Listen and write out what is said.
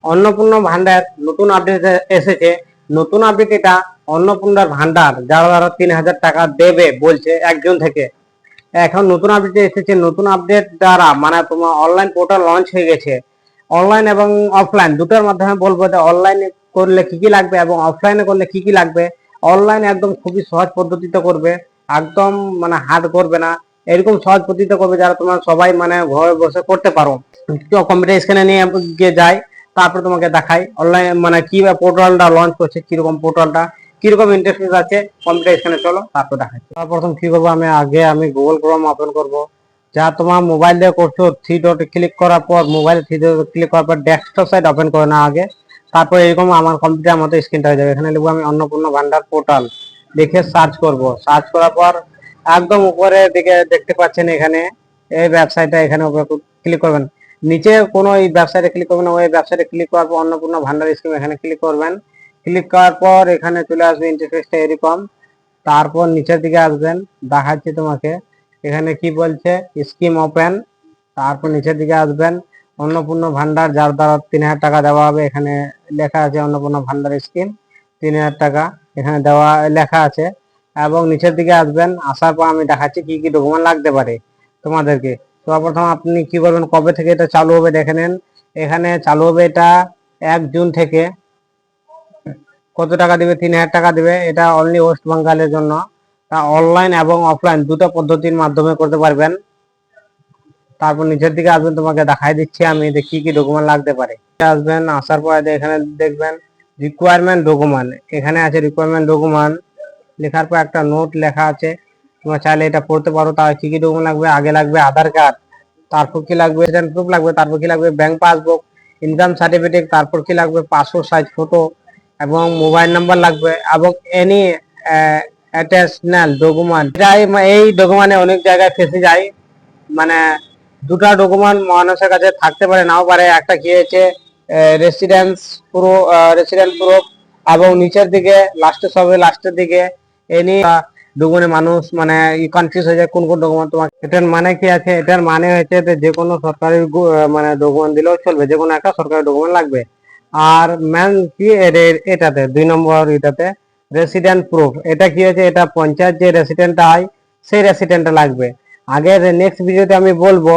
অন্নপূর্ণা ভান্ডার নতুন আপডেট এসেছে। নতুন আপডেট এটা অন্নপূর্ণার ভান্ডার যারা 3,000 টাকা দেবে বলছে 1 জুন থেকে। এখন নতুন আপডেট এসেছে। নতুন আপডেট দ্বারা মানে তোমার অনলাইন পোর্টাল লঞ্চ হয়ে গেছে। অনলাইন এবং অফলাইন দুটোর মাধ্যমে বলবো যে অনলাইনে করলে কি কি লাগবে এবং অফলাইনে করলে কি কি লাগবে। অনলাইন একদম খুবই সহজ পদ্ধতিতে করবে, একদম মানে হার্ড করবে না, এরকম সহজ পদ্ধতিতে করবে যারা তোমার সবাই মানে ঘরে বসে করতে পারো। তো কম্পিউটার স্ক্যানে নিয়ে গিয়ে যাই, তারপরে তোমাকে দেখাই অনলাইন মানে কি পোর্টালটা লঞ্চ করছে, কিরকম পোর্টালটা, কিরকম ইন্টারফেস আছে। কম্পিউটার স্ক্যানে চলো, তারপর দেখাচ্ছি। প্রথম কি করবো, আমি গুগল ক্রোম ওপেন করব। যা তোমার মোবাইল দিয়ে করছো, থ্রি ডট ক্লিক করার পর মোবাইলে থ্রি ডট ক্লিক করার পর ডেস্কটপ সাইট ওপেন করে না আগে। তারপর এরকম আমার কম্পিউটার মতো স্ক্রিনটা হয়ে যাবে। এখানে লিখবো আমি অন্নপূর্ণা ভান্ডার পোর্টাল, লিখে সার্চ করব। সার্চ করার পর একদম উপরের দিকে দেখতে পাচ্ছেন এখানে এই ওয়েবসাইটটা, এখানে ক্লিক করবেন। নিচে কোনো এই ওয়েবসাইটে ক্লিক করবেন না, ওই ওয়েবসাইটে ক্লিক করার পর অন্নপূর্ণা ভান্ডার স্কিম এখানে ক্লিক করবেন। ক্লিক করার পর এখানে চলে আসবে ইন্টারফেসটা এরকম। তারপর নিচের দিকে আসবেন, দেখাচ্ছি তোমাকে এখানে কি বলছে, স্কিম ওপেন। তারপর নিচের দিকে আসবেন, অন্নপূর্ণা ভান্ডার যার দ্বারা 3,000 টাকা দেওয়া হবে। এখানে লেখা আছে অন্নপূর্ণা ভান্ডার স্কিম 3,000 টাকা এখানে দেওয়া লেখা আছে। এবং নিচের দিকে আসবেন, আসার পর আমি দেখাচ্ছি কি কি ডকুমেন্ট লাগতে পারে তোমাদেরকে। সর্বপ্রথম আপনি কি করবেন, কবে থেকে এটা চালু হবে দেখে নেন। এখানে চালু হবে এটা 1 জুন থেকে। কত টাকা দিবে, 3,000 টাকা দিবে। এটা অনলি ওয়েস্ট বেঙ্গলের জন্য। অনলাইন এবং অফলাইন দুটো পদ্ধতির মাধ্যমে করতে পারবেন। তারপর নিচের দিকে আসবেন, তোমাকে দেখাই দিচ্ছি আমি কি কি ডকুমেন্ট লাগতে পারে। আসবেন, আসার পরে এখানে দেখবেন রিকোয়ারমেন্ট ডকুমেন্ট, এখানে আছে রিকোয়ারমেন্ট ডকুমেন্ট। লেখার পর একটা নোট লেখা আছে, তোমরা চাইলে এটা পড়তে পারো। তার কি কি ডকুমেন্ট লাগবে, আগে লাগবে আধার কার্ড, তারপর কি লাগবে রিটার্ন প্রুফ লাগবে, তারপর কি লাগবে ব্যাংক পাসবুক, ইনকাম সার্টিফিকেট, তারপর কি লাগবে পাসপোর্ট সাইজ ফটো এবং মোবাইল নাম্বার লাগবে এবং এনি অ্যাটাচমেন্ট ডকুমেন্ট। এই ডকুমেন্টে অনেক জায়গায় ফেসে যায়, মানে দুটা ডকুমেন্ট মানুষের কাছে থাকতে পারে, নাও পারে। একটা কি হয়েছে রেসিডেন্স প্রুফ এবং নিচের দিকে লাস্টের দিকে এনি ডকুমেন্ট। মানুষ মানে কনফিউজ হয়ে যায় কোন কোন ডকুমেন্ট তোমার। এটার মানে কি আছে, এটার মানে হচ্ছে যে কোনো সরকারি মানে ডকুমেন্ট দিলেও চলবে, যে কোনো একটা সরকারি ডকুমেন্ট লাগবে। আর মেন কি এটাতে 2 নম্বর এটাতে রেসিডেন্ট প্রুফ। এটা কি হচ্ছে, এটা পঞ্চায়েত যে রেসিডেন্টটা হয় সেই রেসিডেন্টটা লাগবে। আগের নেক্সট ভিডিওতে আমি বলবো